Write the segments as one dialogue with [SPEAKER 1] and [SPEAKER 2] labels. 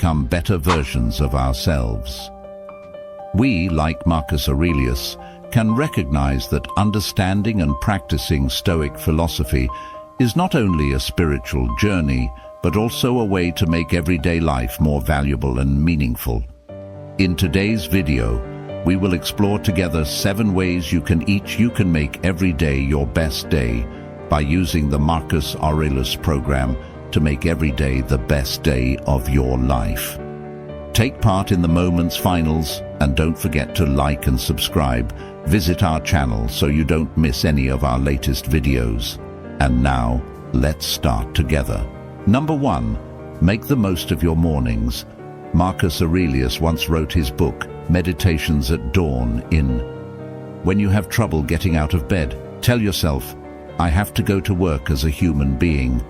[SPEAKER 1] become better versions of ourselves. We, like Marcus Aurelius, can recognize that understanding and practicing Stoic philosophy is not only a spiritual journey, but also a way to make everyday life more valuable and meaningful. In today's video, we will explore together 7 ways you can make every day your best day by using the Marcus Aurelius program to make every day the best day of your life. Take part in the moment's finals and don't forget to like and subscribe. Visit our channel so you don't miss any of our latest videos. And now, let's start together. Number 1. Make the most of your mornings. Marcus Aurelius once wrote his book, Meditations at Dawn, when you have trouble getting out of bed, tell yourself, I have to go to work as a human being.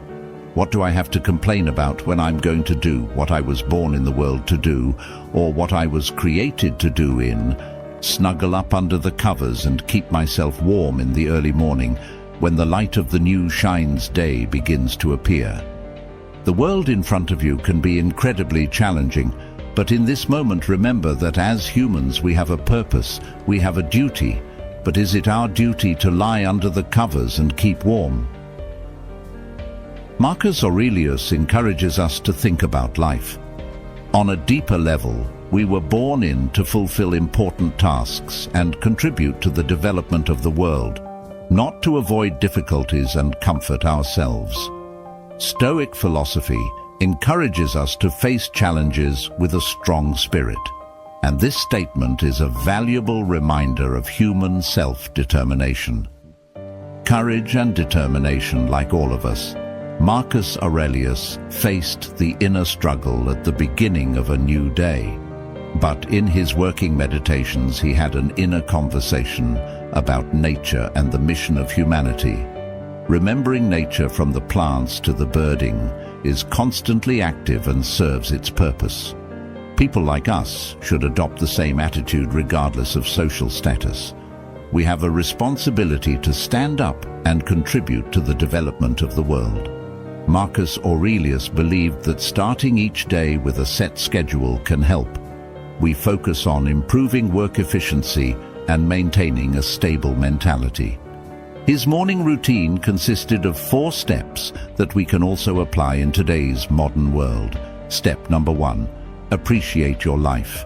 [SPEAKER 1] What do I have to complain about when I'm going to do what I was born in the world to do, or what I was created to do snuggle up under the covers and keep myself warm in the early morning when the light of the new shines day begins to appear. The world in front of you can be incredibly challenging, but in this moment remember that as humans we have a purpose, we have a duty, but is it our duty to lie under the covers and keep warm? Marcus Aurelius encourages us to think about life. On a deeper level, we were born in to fulfill important tasks and contribute to the development of the world, not to avoid difficulties and comfort ourselves. Stoic philosophy encourages us to face challenges with a strong spirit, and this statement is a valuable reminder of human self-determination. Courage and determination, like all of us, Marcus Aurelius faced the inner struggle at the beginning of a new day. But in his working meditations he had an inner conversation about nature and the mission of humanity. Remembering nature from the plants to the birding is constantly active and serves its purpose. People like us should adopt the same attitude regardless of social status. We have a responsibility to stand up and contribute to the development of the world. Marcus Aurelius believed that starting each day with a set schedule can help. We focus on improving work efficiency and maintaining a stable mentality. His morning routine consisted of 4 steps that we can also apply in today's modern world. Step number 1, appreciate your life.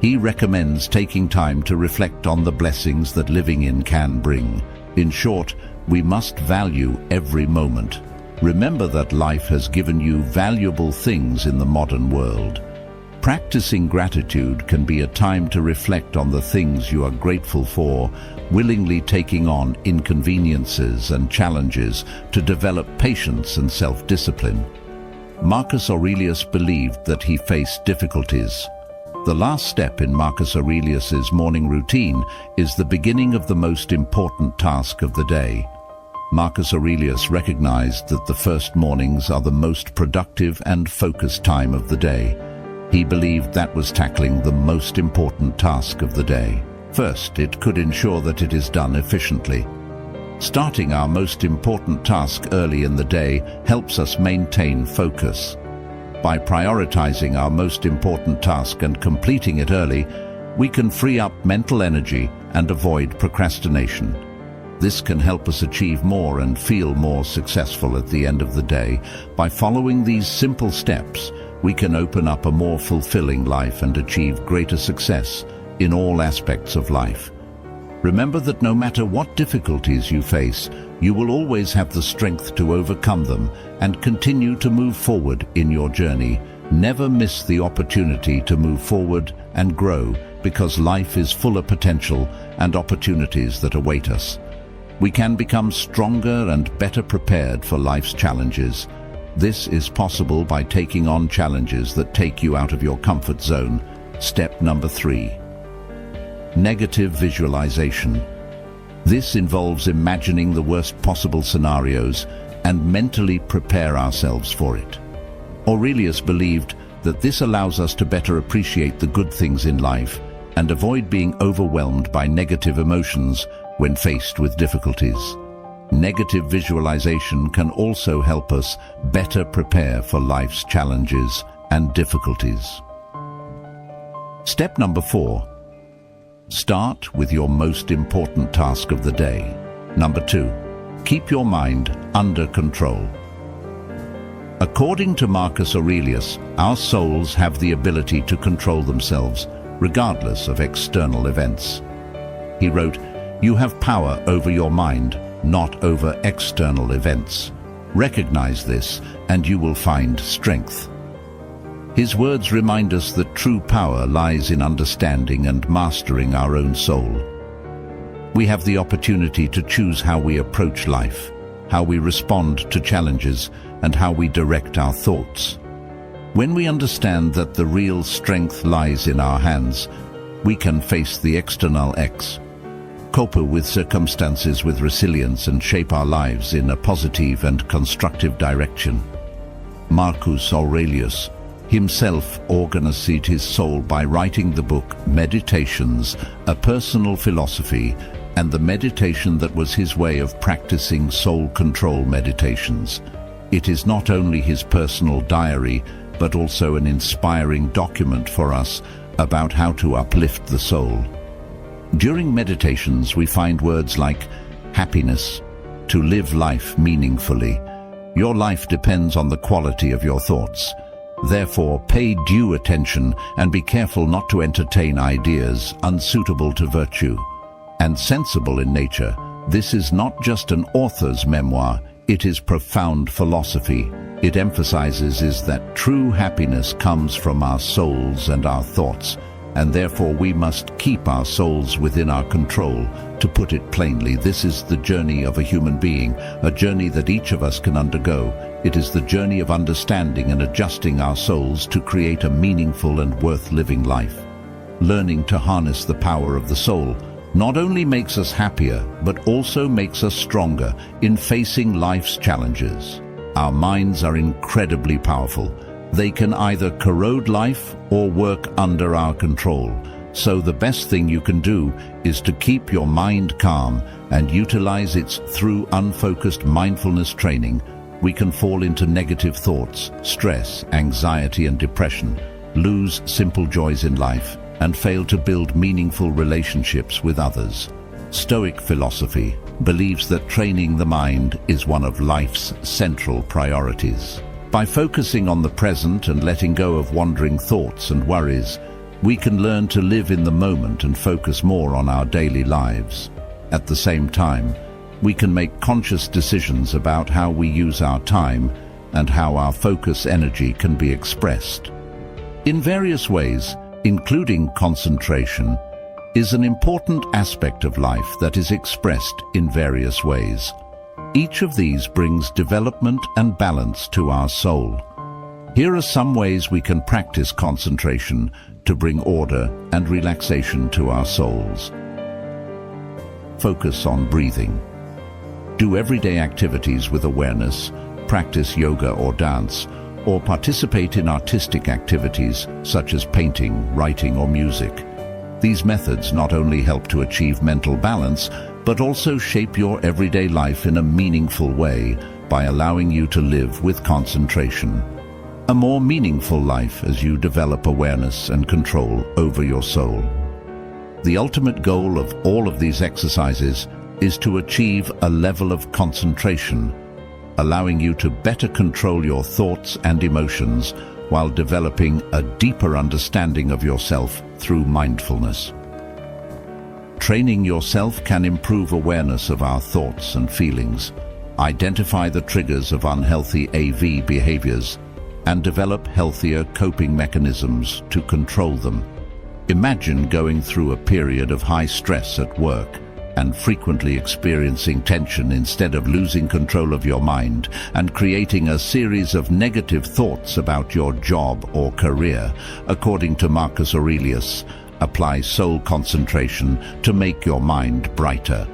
[SPEAKER 1] He recommends taking time to reflect on the blessings that living in can bring. In short, we must value every moment. Remember that life has given you valuable things in the modern world. Practicing gratitude can be a time to reflect on the things you are grateful for, willingly taking on inconveniences and challenges to develop patience and self-discipline. Marcus Aurelius believed that he faced difficulties. The last step in Marcus Aurelius's morning routine is the beginning of the most important task of the day. Marcus Aurelius recognized that the first mornings are the most productive and focused time of the day. He believed that was tackling the most important task of the day. First, it could ensure that it is done efficiently. Starting our most important task early in the day helps us maintain focus. By prioritizing our most important task and completing it early, we can free up mental energy and avoid procrastination. This can help us achieve more and feel more successful at the end of the day. By following these simple steps, we can open up a more fulfilling life and achieve greater success in all aspects of life. Remember that no matter what difficulties you face, you will always have the strength to overcome them and continue to move forward in your journey. Never miss the opportunity to move forward and grow, because life is full of potential and opportunities that await us. We can become stronger and better prepared for life's challenges. This is possible by taking on challenges that take you out of your comfort zone. Step number 3. Negative visualization. This involves imagining the worst possible scenarios and mentally prepare ourselves for it. Aurelius believed that this allows us to better appreciate the good things in life and avoid being overwhelmed by negative emotions when faced with difficulties. Negative visualization can also help us better prepare for life's challenges and difficulties. Step number 4. Start with your most important task of the day. Number 2. Keep your mind under control. According to Marcus Aurelius, our souls have the ability to control themselves, regardless of external events. He wrote, "You have power over your mind, not over external events. Recognize this, and you will find strength." His words remind us that true power lies in understanding and mastering our own soul. We have the opportunity to choose how we approach life, how we respond to challenges, and how we direct our thoughts. When we understand that the real strength lies in our hands, we can face the external cope with circumstances with resilience and shape our lives in a positive and constructive direction. Marcus Aurelius himself organized his soul by writing the book Meditations, a personal philosophy, and the meditation that was his way of practicing soul control meditations. It is not only his personal diary, but also an inspiring document for us about how to uplift the soul. During meditations, we find words like happiness, to live life meaningfully. Your life depends on the quality of your thoughts. Therefore, pay due attention and be careful not to entertain ideas unsuitable to virtue. And sensible in nature, this is not just an author's memoir, it is profound philosophy. It emphasizes that true happiness comes from our souls and our thoughts, and therefore we must keep our souls within our control. To put it plainly, this is the journey of a human being, a journey that each of us can undergo. It is the journey of understanding and adjusting our souls to create a meaningful and worth-living life. Learning to harness the power of the soul not only makes us happier, but also makes us stronger in facing life's challenges. Our minds are incredibly powerful. They can either corrode life or work under our control. So the best thing you can do is to keep your mind calm and utilize it. Through unfocused mindfulness training, we can fall into negative thoughts, stress, anxiety, and depression, lose simple joys in life, and fail to build meaningful relationships with others. Stoic philosophy believes that training the mind is one of life's central priorities. By focusing on the present and letting go of wandering thoughts and worries, we can learn to live in the moment and focus more on our daily lives. At the same time, we can make conscious decisions about how we use our time and how our focus energy can be expressed. In various ways, including concentration, is an important aspect of life that is expressed in various ways. Each of these brings development and balance to our soul. Here are some ways we can practice concentration to bring order and relaxation to our souls. Focus on breathing. Do everyday activities with awareness, practice yoga or dance, or participate in artistic activities such as painting, writing, or music. These methods not only help to achieve mental balance, but also shape your everyday life in a meaningful way by allowing you to live with concentration. A more meaningful life as you develop awareness and control over your soul. The ultimate goal of all of these exercises is to achieve a level of concentration, allowing you to better control your thoughts and emotions while developing a deeper understanding of yourself through mindfulness. Training yourself can improve awareness of our thoughts and feelings, identify the triggers of unhealthy AV behaviors, and develop healthier coping mechanisms to control them. Imagine going through a period of high stress at work and frequently experiencing tension instead of losing control of your mind and creating a series of negative thoughts about your job or career. According to Marcus Aurelius, apply soul concentration to make your mind brighter.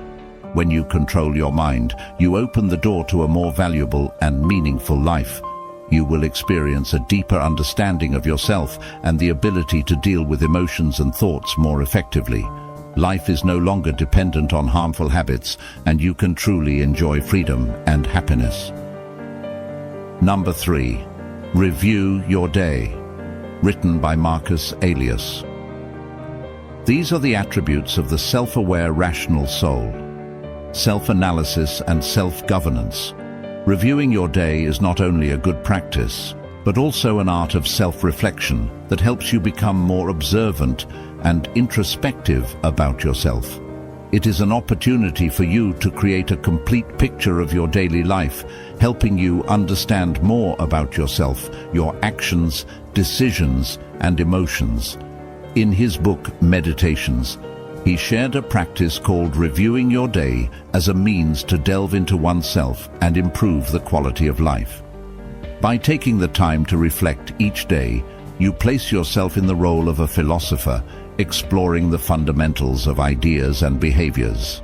[SPEAKER 1] When you control your mind, you open the door to a more valuable and meaningful life. You will experience a deeper understanding of yourself and the ability to deal with emotions and thoughts more effectively. Life is no longer dependent on harmful habits, and you can truly enjoy freedom and happiness. Number 3. Review your day. written by Marcus Aurelius. These are the attributes of the self-aware rational soul: self-analysis and self-governance. Reviewing your day is not only a good practice, but also an art of self-reflection that helps you become more observant and introspective about yourself. It is an opportunity for you to create a complete picture of your daily life, helping you understand more about yourself, your actions, decisions, and emotions. In his book, Meditations, he shared a practice called reviewing your day as a means to delve into oneself and improve the quality of life. By taking the time to reflect each day, you place yourself in the role of a philosopher, exploring the fundamentals of ideas and behaviors.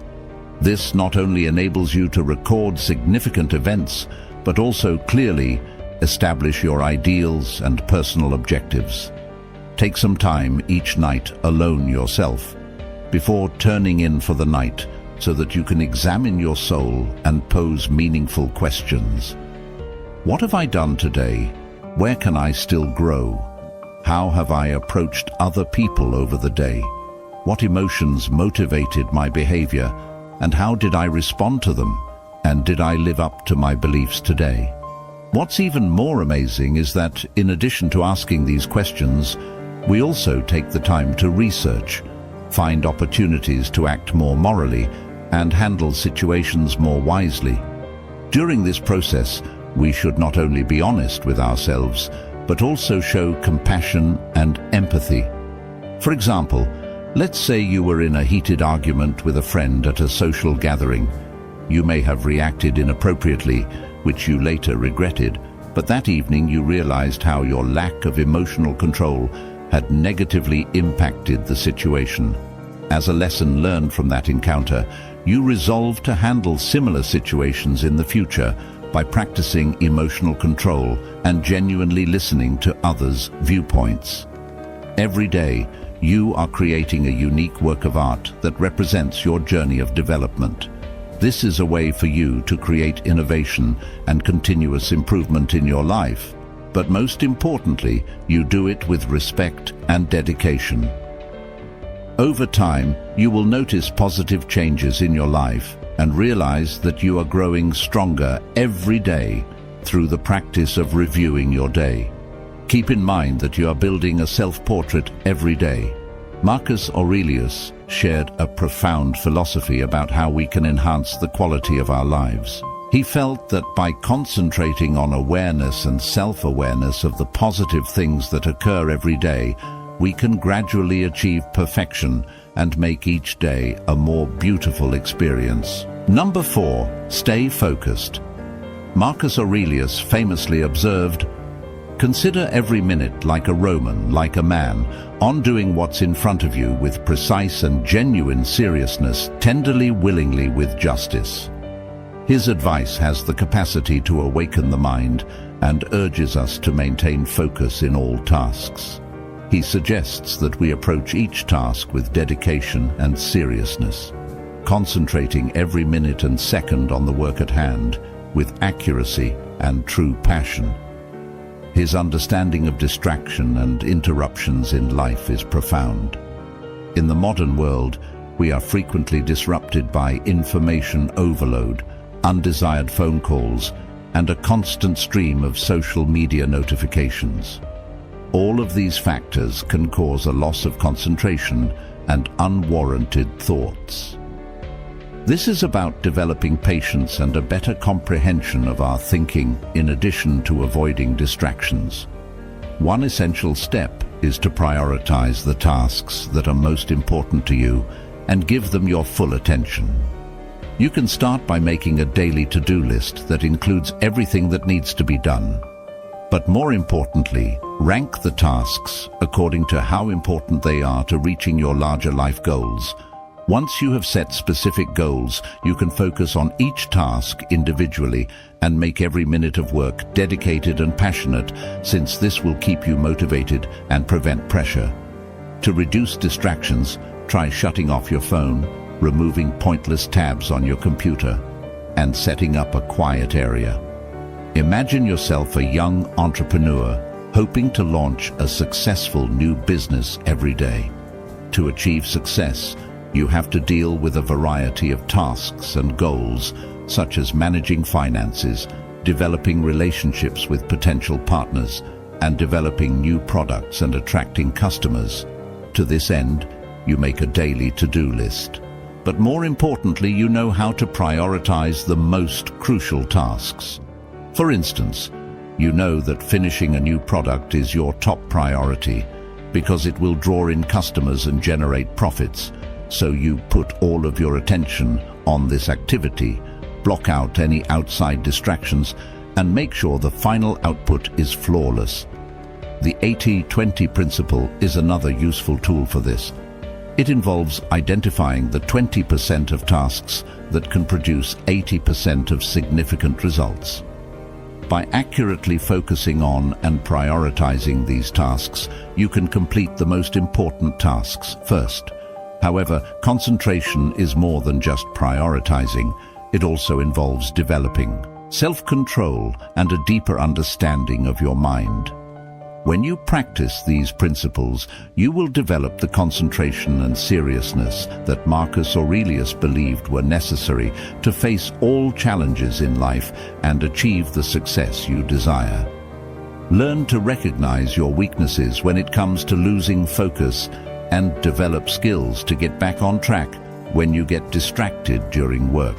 [SPEAKER 1] This not only enables you to record significant events, but also clearly establish your ideals and personal objectives. Take some time each night alone yourself, before turning in for the night, so that you can examine your soul and pose meaningful questions. What have I done today? Where can I still grow? How have I approached other people over the day? What emotions motivated my behavior, and how did I respond to them? And did I live up to my beliefs today? What's even more amazing is that, in addition to asking these questions, we also take the time to research, find opportunities to act more morally, and handle situations more wisely. During this process, we should not only be honest with ourselves, but also show compassion and empathy. For example, let's say you were in a heated argument with a friend at a social gathering. You may have reacted inappropriately, which you later regretted, but that evening you realized how your lack of emotional control had negatively impacted the situation. As a lesson learned from that encounter, you resolved to handle similar situations in the future by practicing emotional control and genuinely listening to others' viewpoints. Every day, you are creating a unique work of art that represents your journey of development. This is a way for you to create innovation and continuous improvement in your life. But most importantly, you do it with respect and dedication. Over time, you will notice positive changes in your life and realize that you are growing stronger every day through the practice of reviewing your day. Keep in mind that you are building a self-portrait every day. Marcus Aurelius shared a profound philosophy about how we can enhance the quality of our lives. He felt that by concentrating on awareness and self-awareness of the positive things that occur every day, we can gradually achieve perfection and make each day a more beautiful experience. Number 4, stay focused. Marcus Aurelius famously observed, "Consider every minute like a Roman, like a man, on doing what's in front of you with precise and genuine seriousness, tenderly, willingly, with justice." His advice has the capacity to awaken the mind and urges us to maintain focus in all tasks. He suggests that we approach each task with dedication and seriousness, concentrating every minute and second on the work at hand with accuracy and true passion. His understanding of distraction and interruptions in life is profound. In the modern world, we are frequently disrupted by information overload, undesired phone calls, and a constant stream of social media notifications. All of these factors can cause a loss of concentration and unwarranted thoughts. This is about developing patience and a better comprehension of our thinking in addition to avoiding distractions. One essential step is to prioritize the tasks that are most important to you and give them your full attention. You can start by making a daily to-do list that includes everything that needs to be done. But more importantly, rank the tasks according to how important they are to reaching your larger life goals. Once you have set specific goals, you can focus on each task individually and make every minute of work dedicated and passionate, since this will keep you motivated and prevent pressure. To reduce distractions, try shutting off your phone, removing pointless tabs on your computer, and setting up a quiet area. Imagine yourself a young entrepreneur hoping to launch a successful new business every day. To achieve success, you have to deal with a variety of tasks and goals, such as managing finances, developing relationships with potential partners, and developing new products and attracting customers. To this end, you make a daily to-do list. But more importantly, you know how to prioritize the most crucial tasks. For instance, you know that finishing a new product is your top priority because it will draw in customers and generate profits. So you put all of your attention on this activity, block out any outside distractions, and make sure the final output is flawless. The 80-20 principle is another useful tool for this. It involves identifying the 20% of tasks that can produce 80% of significant results. By accurately focusing on and prioritizing these tasks, you can complete the most important tasks first. However, concentration is more than just prioritizing. It also involves developing self-control and a deeper understanding of your mind. When you practice these principles, you will develop the concentration and seriousness that Marcus Aurelius believed were necessary to face all challenges in life and achieve the success you desire. Learn to recognize your weaknesses when it comes to losing focus and develop skills to get back on track when you get distracted during work.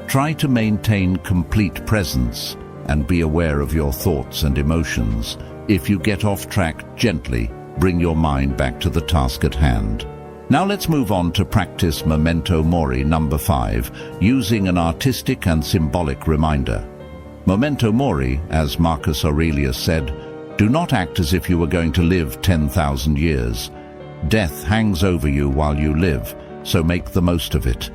[SPEAKER 1] Try to maintain complete presence and be aware of your thoughts and emotions. If you get off track, gently bring your mind back to the task at hand. Now let's move on to practice Memento Mori number 5, using an artistic and symbolic reminder. Memento Mori, as Marcus Aurelius said, do not act as if you were going to live 10,000 years. Death hangs over you while you live, so make the most of it.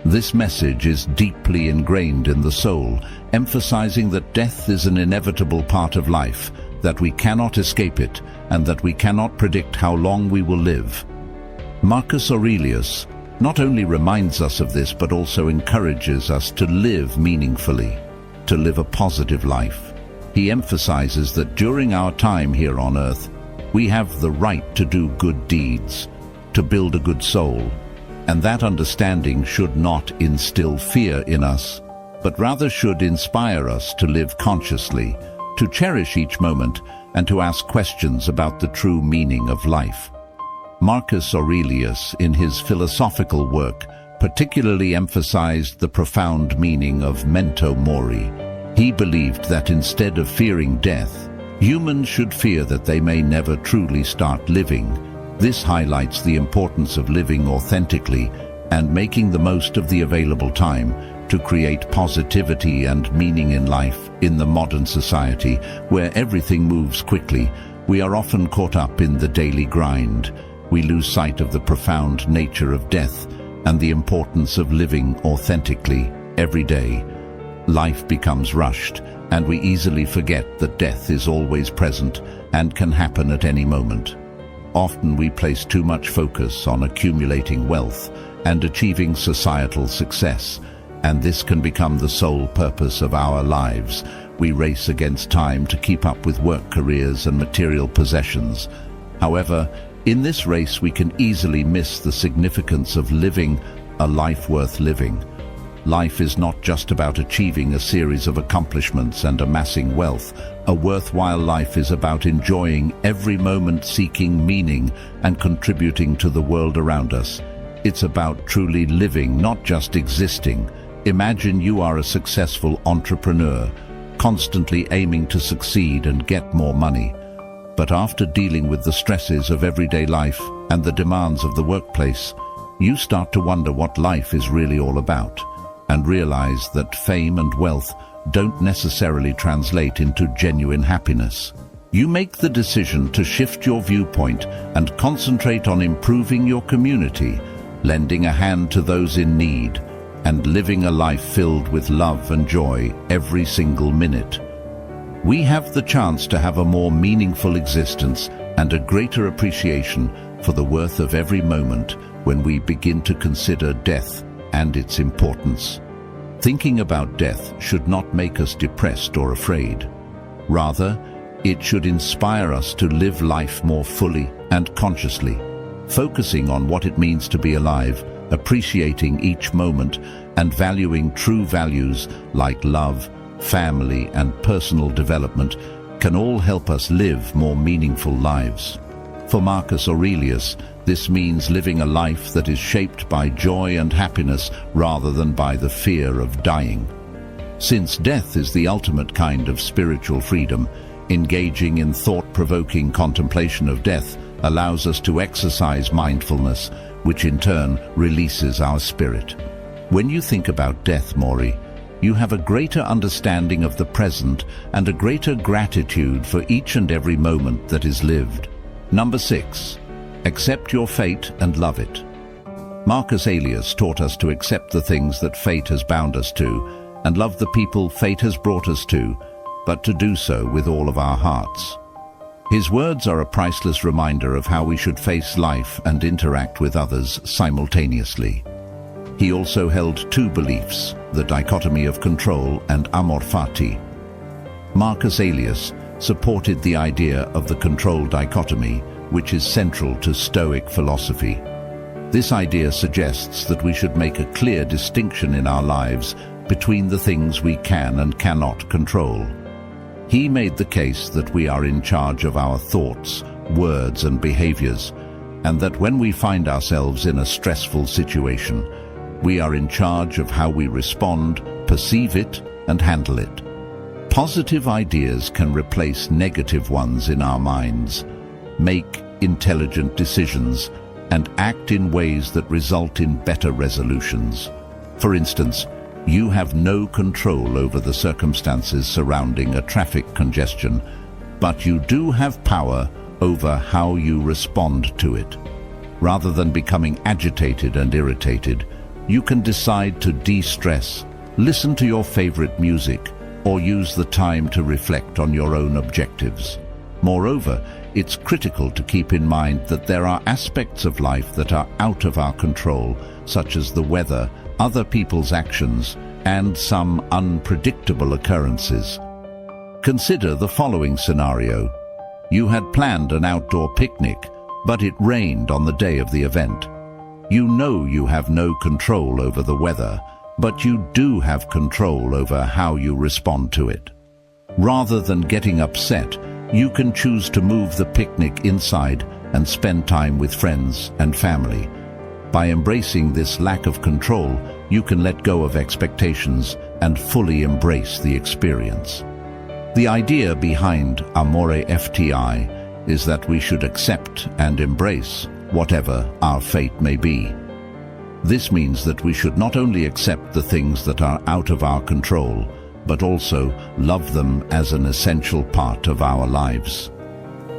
[SPEAKER 1] This message is deeply ingrained in the soul, emphasizing that death is an inevitable part of life, that we cannot escape it, and that we cannot predict how long we will live. Marcus Aurelius not only reminds us of this, but also encourages us to live meaningfully, to live a positive life. He emphasizes that during our time here on earth, we have the right to do good deeds, to build a good soul, and that understanding should not instill fear in us, but rather should inspire us to live consciously, to cherish each moment, and to ask questions about the true meaning of life. Marcus Aurelius, in his philosophical work, particularly emphasized the profound meaning of memento mori. He believed that instead of fearing death, humans should fear that they may never truly start living. This highlights the importance of living authentically and making the most of the available time to create positivity and meaning in life. In the modern society, where everything moves quickly, we are often caught up in the daily grind. We lose sight of the profound nature of death and the importance of living authentically every day. Life becomes rushed, and we easily forget that death is always present and can happen at any moment. Often we place too much focus on accumulating wealth and achieving societal success, and this can become the sole purpose of our lives. We race against time to keep up with work, careers, and material possessions. However, in this race we can easily miss the significance of living a life worth living. Life is not just about achieving a series of accomplishments and amassing wealth. A worthwhile life is about enjoying every moment, seeking meaning, and contributing to the world around us. It's about truly living, not just existing. Imagine you are a successful entrepreneur, constantly aiming to succeed and get more money. But after dealing with the stresses of everyday life and the demands of the workplace, you start to wonder what life is really all about, and realize that fame and wealth don't necessarily translate into genuine happiness. You make the decision to shift your viewpoint and concentrate on improving your community, lending a hand to those in need, and living a life filled with love and joy every single minute. We have the chance to have a more meaningful existence and a greater appreciation for the worth of every moment when we begin to consider death and its importance. Thinking about death should not make us depressed or afraid. Rather, It should inspire us to live life more fully and consciously, focusing on what it means to be alive, appreciating each moment, and valuing true values like love, family, and personal development can all help us live more meaningful lives. For Marcus Aurelius, this means living a life that is shaped by joy and happiness rather than by the fear of dying. Since death is the ultimate kind of spiritual freedom, engaging in thought-provoking contemplation of death allows us to exercise mindfulness, which in turn releases our spirit. When you think about death, Maury, you have a greater understanding of the present and a greater gratitude for each and every moment that is lived. Number 6. Accept your fate and love it. Marcus Aurelius taught us to accept the things that fate has bound us to and love the people fate has brought us to, but to do so with all of our hearts. His words are a priceless reminder of how we should face life and interact with others simultaneously. He also held two beliefs, the dichotomy of control and amor fati. Marcus Aurelius supported the idea of the control dichotomy, which is central to Stoic philosophy. This idea suggests that we should make a clear distinction in our lives between the things we can and cannot control. He made the case that we are in charge of our thoughts, words, and behaviors, and that when we find ourselves in a stressful situation, we are in charge of how we respond, perceive it, and handle it. Positive ideas can replace negative ones in our minds, make intelligent decisions, and act in ways that result in better resolutions. For instance, you have no control over the circumstances surrounding a traffic congestion, but you do have power over how you respond to it. Rather than becoming agitated and irritated, you can decide to de-stress, listen to your favorite music, or use the time to reflect on your own objectives. Moreover, it's critical to keep in mind that there are aspects of life that are out of our control, such as the weather, other people's actions, and some unpredictable occurrences. Consider the following scenario. You had planned an outdoor picnic, but it rained on the day of the event. You know you have no control over the weather, but you do have control over how you respond to it. Rather than getting upset, you can choose to move the picnic inside and spend time with friends and family. By embracing this lack of control, you can let go of expectations and fully embrace the experience. The idea behind Amore FTI is that we should accept and embrace whatever our fate may be. This means that we should not only accept the things that are out of our control, but also love them as an essential part of our lives.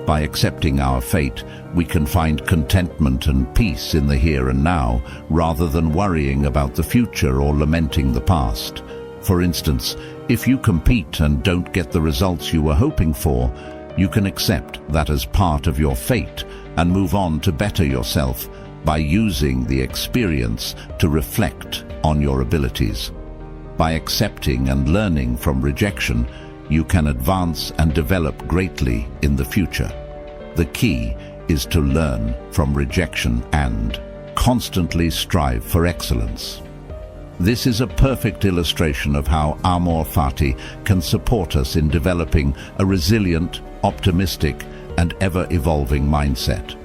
[SPEAKER 1] By accepting our fate, we can find contentment and peace in the here and now, rather than worrying about the future or lamenting the past. For instance, if you compete and don't get the results you were hoping for, you can accept that as part of your fate and move on to better yourself by using the experience to reflect on your abilities. By accepting and learning from rejection, you can advance and develop greatly in the future. The key is to learn from rejection and constantly strive for excellence. This is a perfect illustration of how amor fati can support us in developing a resilient, optimistic, and ever-evolving mindset.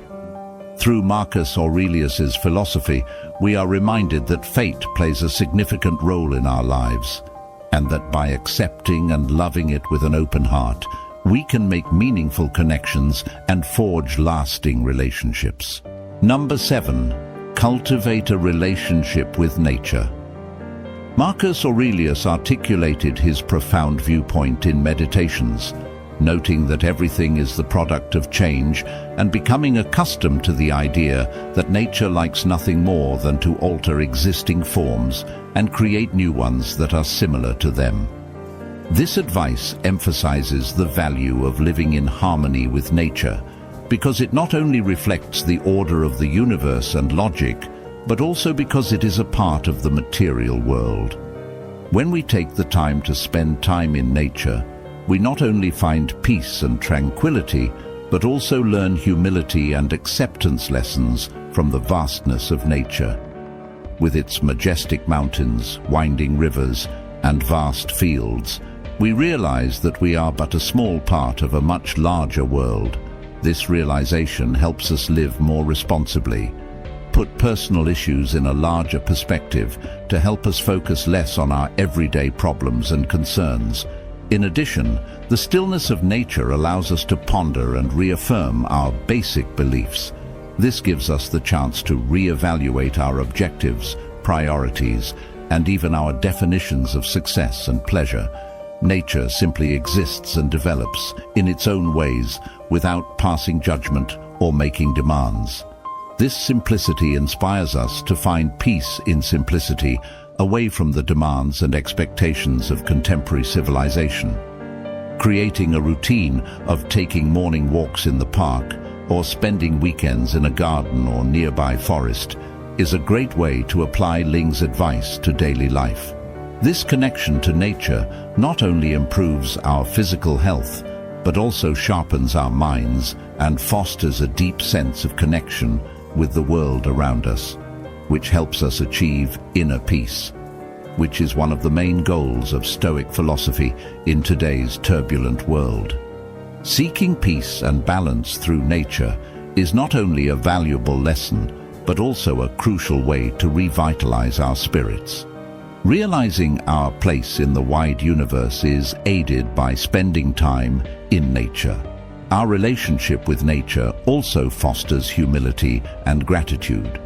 [SPEAKER 1] Through Marcus Aurelius's philosophy, we are reminded that fate plays a significant role in our lives, and that by accepting and loving it with an open heart, we can make meaningful connections and forge lasting relationships. Number 7. Cultivate a relationship with nature. Marcus Aurelius articulated his profound viewpoint in Meditations, noting that everything is the product of change and becoming accustomed to the idea that nature likes nothing more than to alter existing forms and create new ones that are similar to them. This advice emphasizes the value of living in harmony with nature, because it not only reflects the order of the universe and logic, but also because it is a part of the material world. When we take the time to spend time in nature, we not only find peace and tranquility, but also learn humility and acceptance lessons from the vastness of nature. With its majestic mountains, winding rivers, and vast fields, we realize that we are but a small part of a much larger world. This realization helps us live more responsibly, put personal issues in a larger perspective to help us focus less on our everyday problems and concerns. In addition, the stillness of nature allows us to ponder and reaffirm our basic beliefs. This gives us the chance to reevaluate our objectives, priorities, and even our definitions of success and pleasure. Nature simply exists and develops in its own ways without passing judgment or making demands. This simplicity inspires us to find peace in simplicity, away from the demands and expectations of contemporary civilization. Creating a routine of taking morning walks in the park or spending weekends in a garden or nearby forest is a great way to apply Ling's advice to daily life. This connection to nature not only improves our physical health, but also sharpens our minds and fosters a deep sense of connection with the world around us, which helps us achieve inner peace, which is one of the main goals of Stoic philosophy in today's turbulent world. Seeking peace and balance through nature is not only a valuable lesson, but also a crucial way to revitalize our spirits. Realizing our place in the wide universe is aided by spending time in nature. Our relationship with nature also fosters humility and gratitude.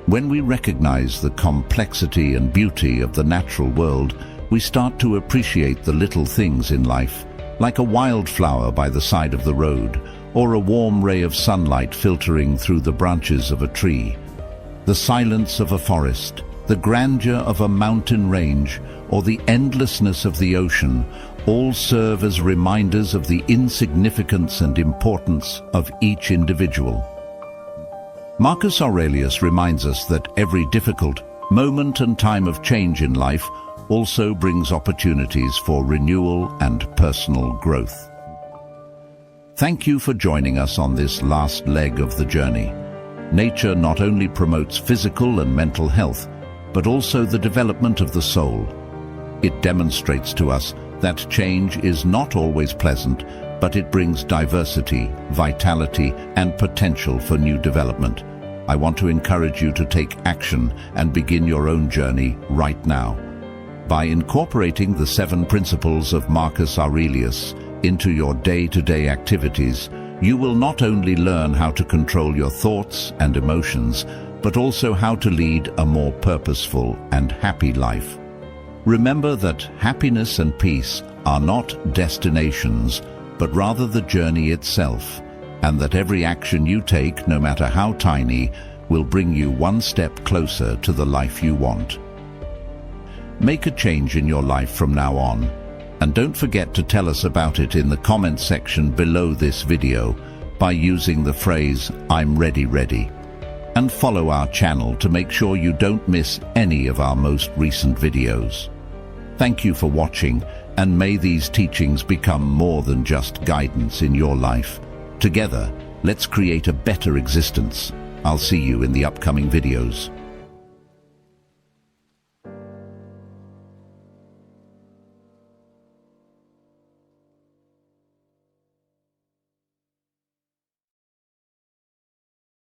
[SPEAKER 1] When we recognize the complexity and beauty of the natural world, we start to appreciate the little things in life, like a wildflower by the side of the road, or a warm ray of sunlight filtering through the branches of a tree. The silence of a forest, the grandeur of a mountain range, or the endlessness of the ocean all serve as reminders of the insignificance and importance of each individual. Marcus Aurelius reminds us that every difficult moment and time of change in life also brings opportunities for renewal and personal growth. Thank you for joining us on this last leg of the journey. Nature not only promotes physical and mental health, but also the development of the soul. It demonstrates to us that change is not always pleasant, but it brings diversity, vitality, and potential for new development. I want to encourage you to take action and begin your own journey right now. By incorporating the 7 principles of Marcus Aurelius into your day-to-day activities, you will not only learn how to control your thoughts and emotions, but also how to lead a more purposeful and happy life. Remember that happiness and peace are not destinations, but rather the journey itself, and that every action you take, no matter how tiny, will bring you one step closer to the life you want. Make a change in your life from now on, and don't forget to tell us about it in the comment section below this video by using the phrase "I'm ready," and follow our channel to make sure you don't miss any of our most recent videos. Thank you for watching, and may these teachings become more than just guidance in your life. Together, let's create a better existence. I'll see you in the upcoming videos.